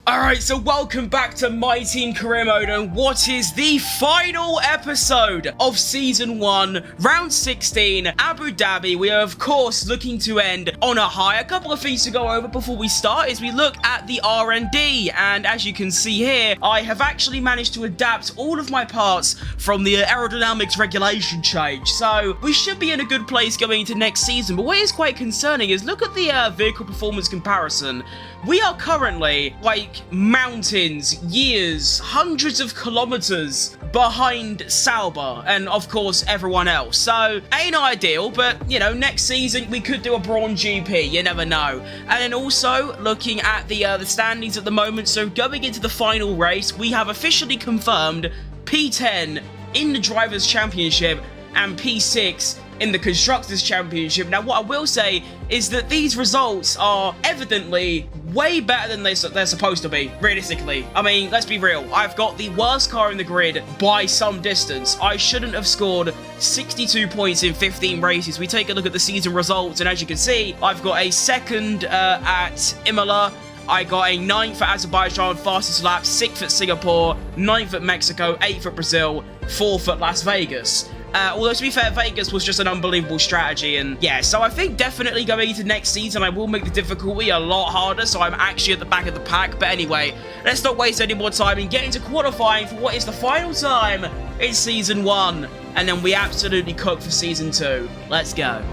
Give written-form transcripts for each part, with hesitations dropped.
Alright, so welcome back to My Team Career Mode, and what is the final episode of Season 1, Round 16, Abu Dhabi. We are, of course, looking to end on a high. A couple of things to go over before we start is we look at the R&D, and as you can see here, I have actually managed to adapt all of my parts from the aerodynamics regulation change, so we should be in a good place going into next season. But what is quite concerning is look at the vehicle performance comparison. We are currently, like, mountains, years, hundreds of kilometers behind Sauber and, of course, everyone else. So, ain't ideal, but, you know, next season we could do a Bronze GP, you never know. And then also, looking at the standings at the moment, so going into the final race, we have officially confirmed P10 in the Drivers' Championship and P6 in the Constructors' Championship. Now, what I will say is that these results are evidently way better than they're supposed to be, realistically. I mean, let's be real. I've got the worst car in the grid by some distance. I shouldn't have scored 62 points in 15 races. We take a look at the season results, and as you can see, I've got a second at Imola. I got a 9th at Azerbaijan, fastest lap, 6th at Singapore, 9th at Mexico, 8th at Brazil, 4th at Las Vegas. Although, to be fair, Vegas was just an unbelievable strategy, and yeah, so I think definitely going into next season, I will make the difficulty a lot harder, so I'm actually at the back of the pack. But anyway, let's not waste any more time and get into qualifying for what is the final time in Season 1, and then we absolutely cook for Season 2. Let's go.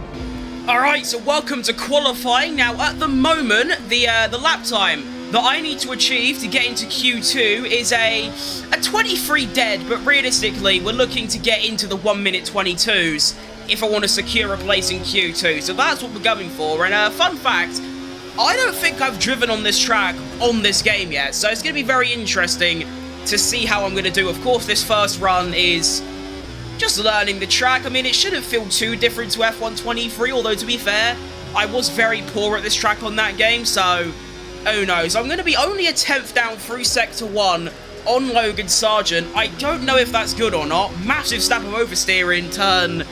Alright, so welcome to qualifying. Now, at the moment, the lap time that I need to achieve to get into Q2 is a 23 dead, but realistically, we're looking to get into the 1 minute 22s if I want to secure a place in Q2. So that's what we're going for. And fun fact, I don't think I've driven on this track on this game yet, so it's going to be very interesting to see how I'm going to do. Of course, this first run is just learning the track. I mean, it shouldn't feel too different to F1 although to be fair, I was very poor at this track on that game, so who knows. I'm going to be only a 10th down through Sector 1 on Logan Sargent. I don't know if that's good or not. Massive snap of oversteer in turn.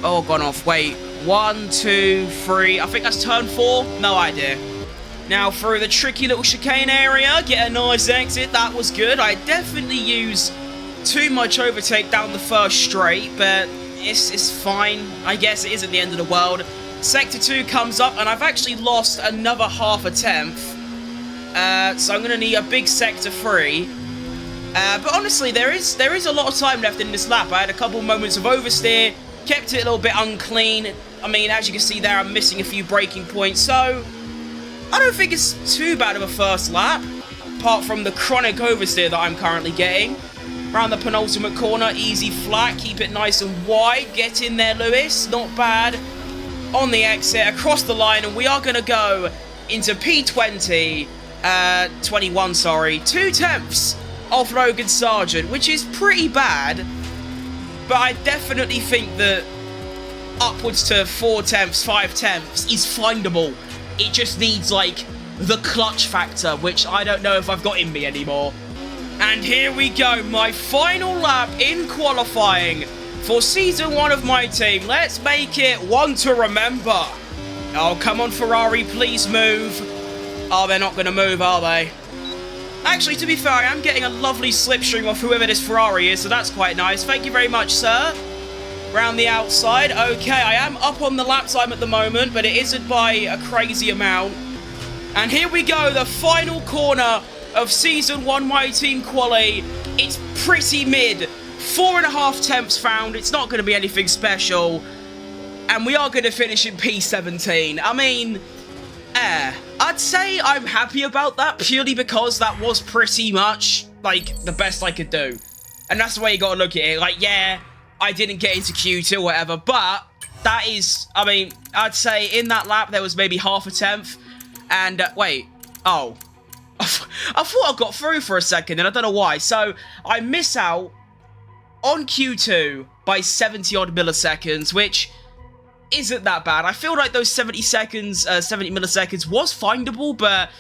Oh, gone off. Wait. 1, 2, 3. I think that's turn 4. No idea. Now, through the tricky little chicane area, get a nice exit. That was good. I definitely used too much overtake down the first straight, but it's fine. I guess it isn't the end of the world. Sector 2 comes up, and I've actually lost another half a tenth. So I'm going to need a big Sector 3. But honestly, there is a lot of time left in this lap. I had a couple moments of oversteer, kept it a little bit unclean. I mean, as you can see there, I'm missing a few braking points. So I don't think it's too bad of a first lap, apart from the chronic oversteer that I'm currently getting. Around the penultimate corner, easy flat, keep it nice and wide. Get in there, Lewis. Not bad. On the exit, across the line, and we are going to go into P20, 21, sorry, 2 tenths off Logan Sargent, which is pretty bad, but I definitely think that upwards to 4 tenths, 5 tenths is findable. It just needs, like, the clutch factor, which I don't know if I've got in me anymore. And here we go, my final lap in qualifying for Season 1 of my team. Let's make it one to remember. Oh, come on, Ferrari, please move. Oh, they're not going to move, are they? Actually, to be fair, I am getting a lovely slipstream off whoever this Ferrari is, so that's quite nice. Thank you very much, sir. Round the outside. Okay, I am up on the lap time at the moment, but it isn't by a crazy amount. And here we go, the final corner of Season 1 My Team Quali. It's pretty mid. 4.5 tenths found. It's not going to be anything special. And we are going to finish in P17. I mean, I'd say I'm happy about that purely because that was pretty much, like, the best I could do. And that's the way you got to look at it. Like, yeah, I didn't get into Q2 or whatever, but that is, I mean, I'd say in that lap there was maybe half a tenth. And, wait, oh. I thought I got through for a second, and I don't know why. So, I miss out on Q2 by 70-odd milliseconds, which isn't that bad. I feel like those 70 milliseconds was findable, but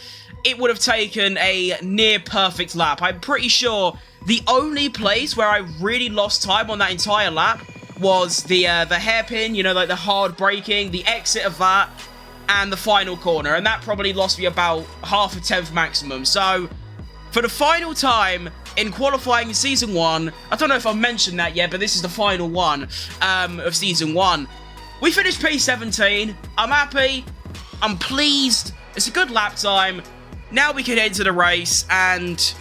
it would have taken a near-perfect lap. I'm pretty sure the only place where I really lost time on that entire lap was the hairpin, you know, like the hard braking, the exit of that. and the final corner, and that probably lost me about half a tenth maximum. So, for the final time in qualifying Season 1, I don't know if I've mentioned that yet, but this is the final one of Season 1. We finished P17. I'm happy. I'm pleased. It's a good lap time. Now we can head to the race and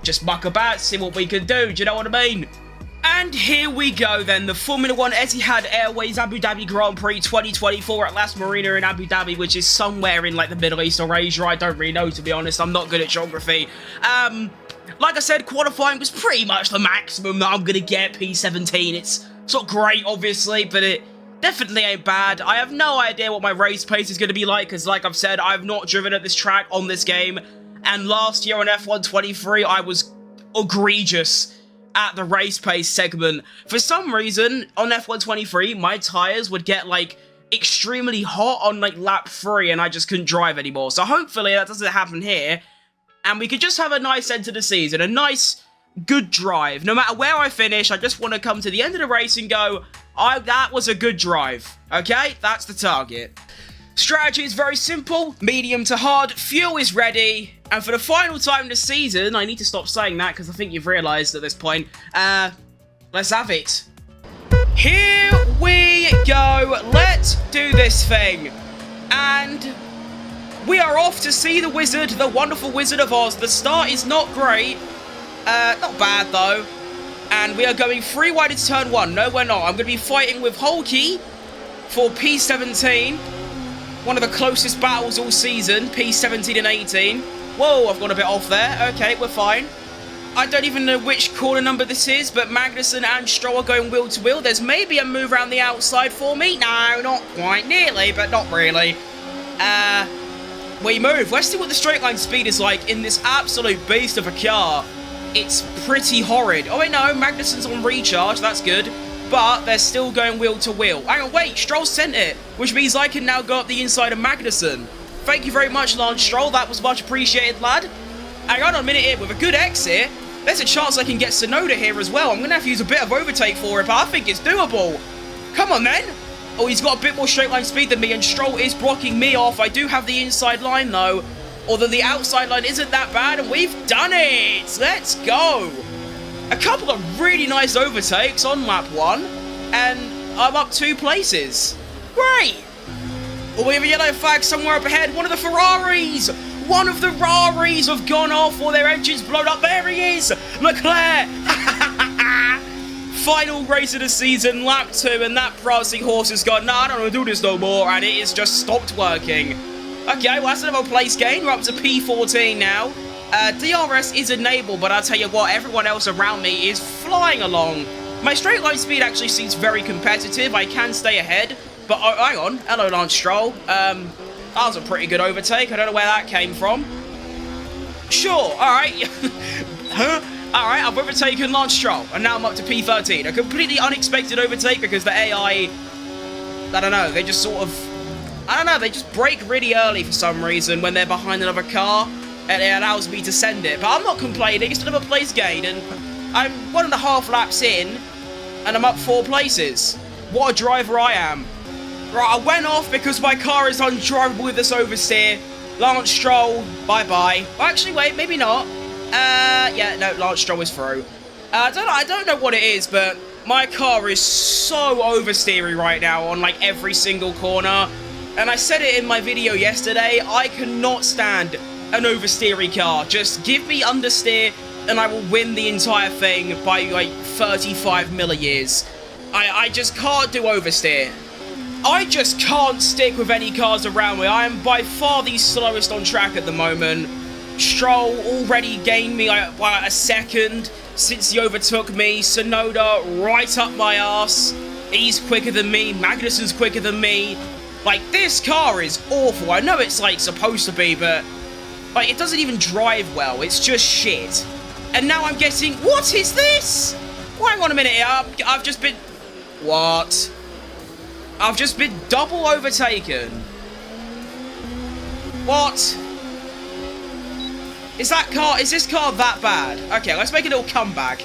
just muck about, see what we can do. Do you know what I mean? And here we go then, the Formula 1 Etihad Airways Abu Dhabi Grand Prix 2024 at Las Marina in Abu Dhabi, which is somewhere in like the Middle East or Asia. I don't really know, to be honest. I'm not good at geography. Like I said, qualifying was pretty much the maximum that I'm going to get, P17. It's not great, obviously, but it definitely ain't bad. I have no idea what my race pace is going to be like, because like I've said, I've not driven at this track on this game. And last year on F1 23, I was egregious at the race pace segment. For some reason, on F1 23, my tyres would get, like, extremely hot on, like, lap 3, and I just couldn't drive anymore. So hopefully that doesn't happen here, and we could just have a nice end to the season, a nice, good drive. No matter where I finish, I just want to come to the end of the race and go, that was a good drive. Okay? That's the target. Strategy is very simple, medium to hard, fuel is ready, and for the final time this season, I need to stop saying that because I think you've realised at this point, let's have it. Here we go, let's do this thing, and we are off to see the Wizard, the wonderful Wizard of Oz. The start is not great, not bad though, and we are going 3 wide into turn 1, no we're not. I'm going to be fighting with Holkey for P17. One of the closest battles all season, P17 and 18. Whoa, I've gone a bit off there. Okay, we're fine. I don't even know which corner number this is, but Magnussen and Stroll are going wheel to wheel. There's maybe a move around the outside for me. No, not quite. Nearly, but not really. We move. Let's see what the straight line speed is like in this absolute beast of a car. It's pretty horrid. Oh, wait, no. Magnussen's on recharge. That's good. But they're still going wheel to wheel. Hang on, wait, Stroll sent it, which means I can now go up the inside of Magnussen. Thank you very much, Lance Stroll. That was much appreciated, lad. Hang on a minute here, with a good exit, there's a chance I can get Tsunoda here as well. I'm going to have to use a bit of overtake for it, but I think it's doable. Come on, then. Oh, he's got a bit more straight line speed than me, and Stroll is blocking me off. I do have the inside line, though, although the outside line isn't that bad, and we've done it. Let's go. A couple of really nice overtakes on lap 1, and I'm up 2 places. Great! Oh, we have a yellow flag somewhere up ahead. One of the Ferraris! One of the Raris have gone off, or their engine's blown up. There he is! Leclerc! Final race of the season, lap 2, and that prancing horse has gone, nah, I don't want to do this no more, and it has just stopped working. Okay, well, that's another place gain. We're up to P14 now. DRS is enabled, but I'll tell you what, everyone else around me is flying along. My straight line speed actually seems very competitive. I can stay ahead, but oh, hang on. Hello, Lance Stroll. That was a pretty good overtake. I don't know where that came from. Sure, alright. Huh? Alright, I've overtaken Lance Stroll, and now I'm up to P13. A completely unexpected overtake because the AI, I don't know, they just sort of, I don't know, they just brake really early for some reason when they're behind another car. And it allows me to send it. But I'm not complaining, it's another place gain, and I'm 1.5 laps in, and I'm up 4 places. What a driver I am. Right, I went off because my car is undrivable with this oversteer. Lance Stroll, bye-bye. Well, actually, wait, maybe not. Yeah, no, Lance Stroll is through. I don't know what it is, but my car is so oversteery right now on, like, every single corner. And I said it in my video yesterday, I cannot stand an oversteery car. Just give me understeer and I will win the entire thing by like 35 milliyears. I just can't do oversteer. I just can't stick with any cars around me. I am by far the slowest on track at the moment. Stroll already gained me by a second since he overtook me. Tsunoda right up my ass. He's quicker than me. Magnussen's quicker than me. Like, this car is awful. I know it's like supposed to be, but like, it doesn't even drive well. It's just shit. And now I'm getting... What is this? Well, hang on a minute here. I've just been... What? I've just been double overtaken. What? Is this car that bad? Okay, let's make a little comeback.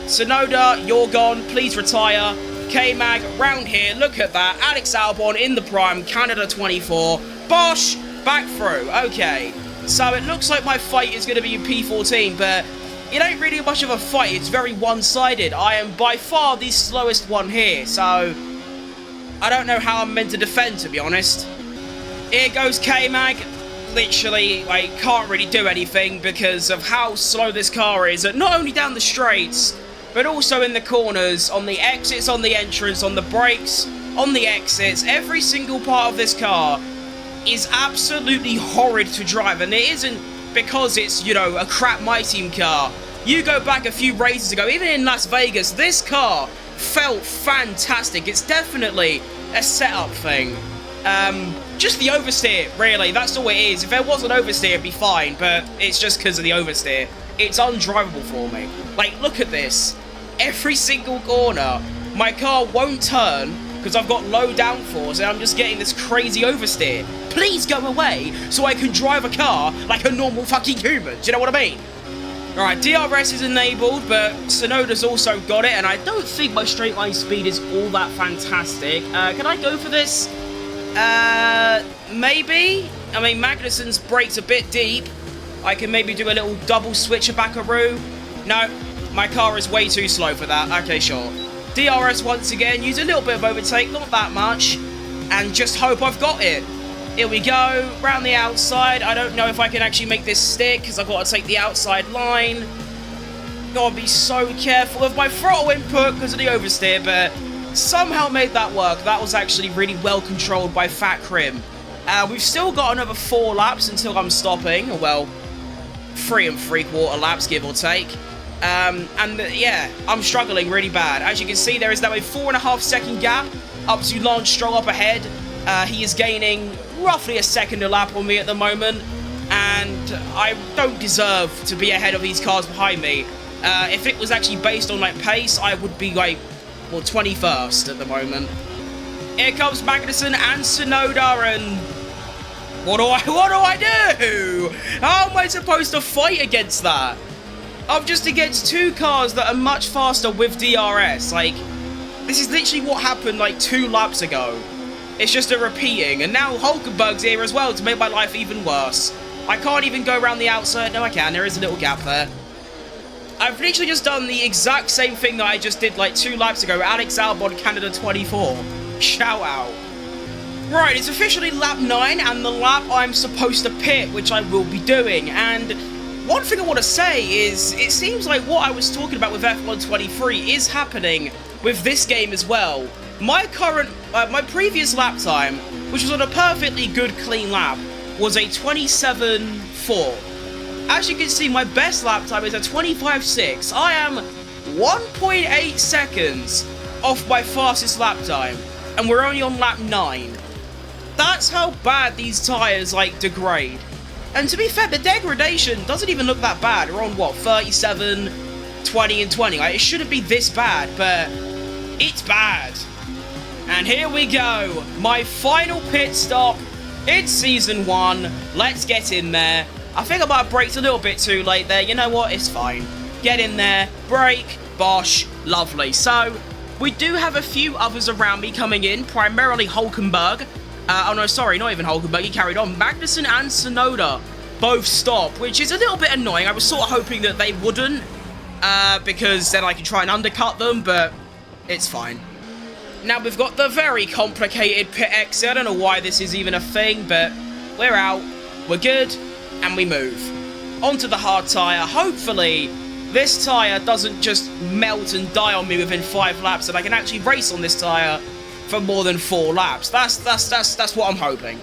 Tsunoda, you're gone. Please retire. K-Mag, round here. Look at that. Alex Albon in the prime. Canada 24. Bosh! Back through. Okay. So it looks like my fight is going to be in P14, but it ain't really much of a fight. It's very one-sided. I am by far the slowest one here, so I don't know how I'm meant to defend, to be honest. Here goes K-Mag. Literally, I can't really do anything because of how slow this car is, not only down the straights, but also in the corners, on the exits, on the entrance, on the brakes, on the exits. Every single part of this car is absolutely horrid to drive, and it isn't because it's, you know, a crap My Team car. You go back a few races ago, even in Las Vegas, this car felt fantastic. It's definitely a setup thing. Just the oversteer, really, that's all it is. If there was an oversteer, it'd be fine, but it's just because of the oversteer. It's undrivable for me. Like, look at this. Every single corner, my car won't turn because I've got low downforce and I'm just getting this crazy oversteer. Please go away so I can drive a car like a normal fucking human. Do you know what I mean? Alright, DRS is enabled, but Tsunoda's also got it, and I don't think my straight line speed is all that fantastic. Can I go for this? Maybe? I mean, Magnussen's brakes a bit deep. I can maybe do a little double switcher backaroo. No, my car is way too slow for that. Okay, sure. DRS once again, use a little bit of overtake, not that much, and just hope I've got it. Here we go, round the outside. I don't know if I can actually make this stick, because I've got to take the outside line. Gotta be so careful of my throttle input because of the oversteer, but somehow made that work. That was actually really well controlled by Fat Krim. We've still got another 4 laps until I'm stopping. Well, 3 3/4 laps, give or take. Yeah, I'm struggling really bad. As you can see, there is now a 4.5 second gap up to Lance Stroll up ahead. He is gaining roughly a second a lap on me at the moment, and I don't deserve to be ahead of these cars behind me. If it was actually based on like pace, I would be like, well, 21st at the moment. Here comes Magnussen and Tsunoda, and what do I do? How am I supposed to fight against that? I'm just against 2 cars that are much faster with DRS. Like, this is literally what happened like 2 laps ago. It's just a repeating, and now Hulkenberg's here as well to make my life even worse. I can't even go around the outside. No, I can. There is a little gap there. I've literally just done the exact same thing that I just did like 2 laps ago. Alex Albon, Canada 24. Shout out. Right, it's officially lap 9 and the lap I'm supposed to pit, which I will be doing. And one thing I want to say is, it seems like what I was talking about with F1 23 is happening with this game as well. My previous lap time, which was on a perfectly good, clean lap, was a 27.4. As you can see, my best lap time is a 25.6. I am 1.8 seconds off my fastest lap time, and we're only on lap 9. That's how bad these tyres, like, degrade. And to be fair, the degradation doesn't even look that bad. We're on, what, 37, 20, and 20. Like, it shouldn't be this bad, but it's bad. And here we go. My final pit stop in Season 1. Let's get in there. I think I might have braked a little bit too late there. You know what? It's fine. Get in there. Brake. Bosh. Lovely. So, we do have a few others around me coming in. Primarily Hulkenberg. Oh no, sorry. Not even Hulkenberg. He carried on. Magnussen and Tsunoda both stop, which is a little bit annoying. I was sort of hoping that they wouldn't. Because then I could try and undercut them, but it's fine. Now, we've got the very complicated pit exit. I don't know why this is even a thing, but we're out. We're good. And we move. Onto the hard tyre. Hopefully, this tyre doesn't just melt and die on me within 5 laps, and I can actually race on this tyre for more than 4 laps. That's what I'm hoping.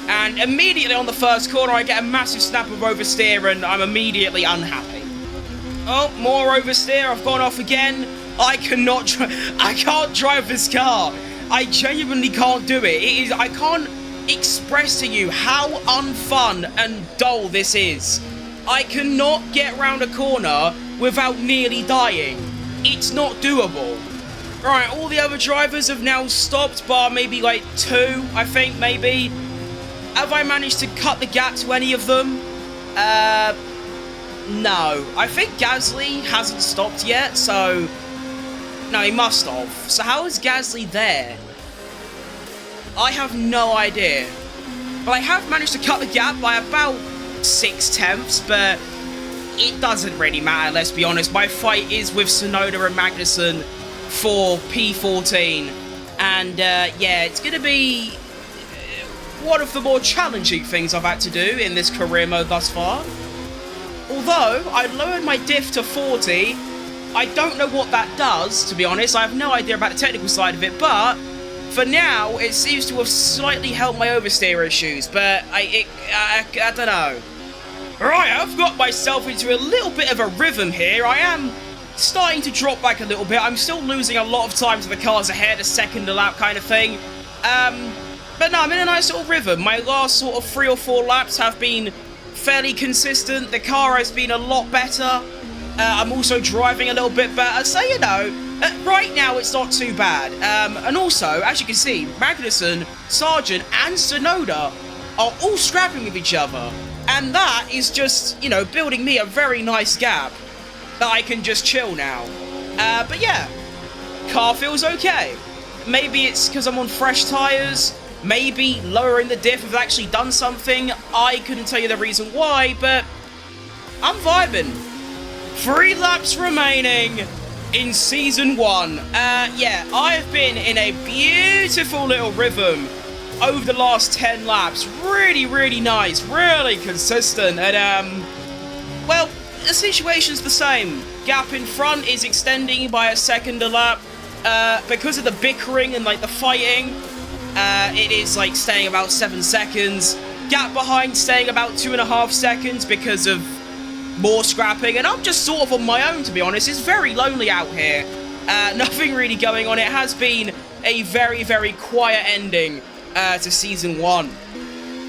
And immediately on the first corner, I get a massive snap of oversteer, and I'm immediately unhappy. Oh, more oversteer. I've gone off again. I can't drive this car. I genuinely can't do it. I can't express to you how unfun and dull this is. I cannot get round a corner without nearly dying. It's not doable. Right, all the other drivers have now stopped, bar maybe like 2, I think, maybe. Have I managed to cut the gap to any of them? No. I think Gasly hasn't stopped yet, so no, he must have. So how is Gasly there? I have no idea. But I have managed to cut the gap by about 6/10, but it doesn't really matter, let's be honest. My fight is with Tsunoda and Magnussen for P14. And, yeah, it's going to be one of the more challenging things I've had to do in this career mode thus far. Although, I lowered my diff to 40, I don't know what that does, to be honest. I have no idea about the technical side of it, but for now, it seems to have slightly helped my oversteer issues, but I don't know. Right, I've got myself into a little bit of a rhythm here. I am starting to drop back a little bit. I'm still losing a lot of time to the cars ahead, a second a lap kind of thing. But no, I'm in a nice little rhythm. My last sort of 3 or 4 laps have been fairly consistent. The car has been a lot better. I'm also driving a little bit better. So, you know, right now it's not too bad. And also, as you can see, Magnussen, Sargent, and Tsunoda are all scrapping with each other. And that is just, you know, building me a very nice gap that I can just chill now. But yeah, car feels okay. Maybe it's because I'm on fresh tyres. Maybe lowering the diff has actually done something. I couldn't tell you the reason why, but I'm vibing. 3 laps remaining in Season 1. Yeah, I've been in a beautiful little rhythm over the last 10 laps. Really, really nice. Really consistent. And, well, the situation's the same. Gap in front is extending by a second a lap. Because of the bickering and, like, the fighting, it is, like, staying about 7 seconds. Gap behind staying about 2.5 seconds because of more scrapping. And I'm just sort of on my own, to be honest. It's very lonely out here. Nothing really going on. It has been a very, very quiet ending to Season 1.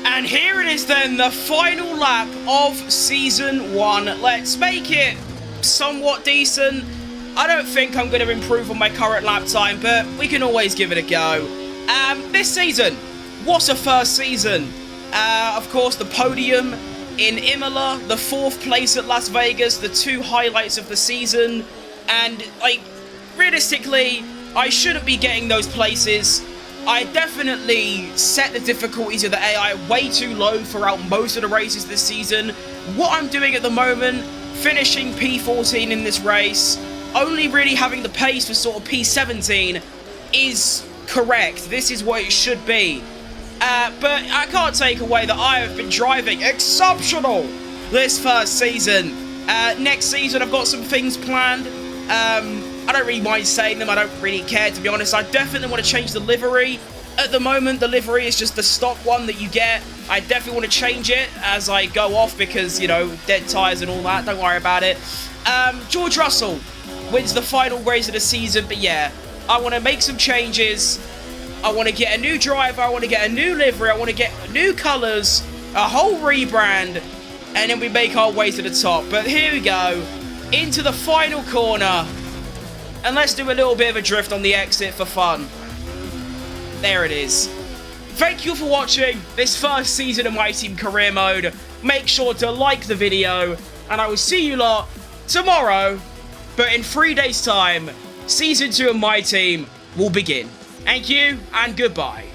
And here it is then, the final lap of Season 1. Let's make it somewhat decent. I don't think I'm going to improve on my current lap time, but we can always give it a go. This season, what a first season. Of course, the podium in Imola, the 4th place at Las Vegas, the 2 highlights of the season. And, like, realistically, I shouldn't be getting those places. I definitely set the difficulties of the AI way too low throughout most of the races this season. What I'm doing at the moment, finishing P14 in this race, only really having the pace for sort of P17 is correct. This is what it should be. But I can't take away that I have been driving exceptional this first season. Next season, I've got some things planned. I don't really mind saying them. I don't really care, to be honest. I definitely want to change the livery. At the moment, the livery is just the stock one that you get. I definitely want to change it as I go off because, you know, dead tyres and all that. Don't worry about it. George Russell wins the final race of the season. But yeah, I want to make some changes. I want to get a new driver. I want to get a new livery. I want to get new colours, a whole rebrand, and then we make our way to the top. But here we go, into the final corner. And let's do a little bit of a drift on the exit for fun. There it is. Thank you for watching this first season of My Team Career Mode. Make sure to like the video, and I will see you lot tomorrow. But in 3 days' time, Season 2 of My Team will begin. Thank you, and goodbye.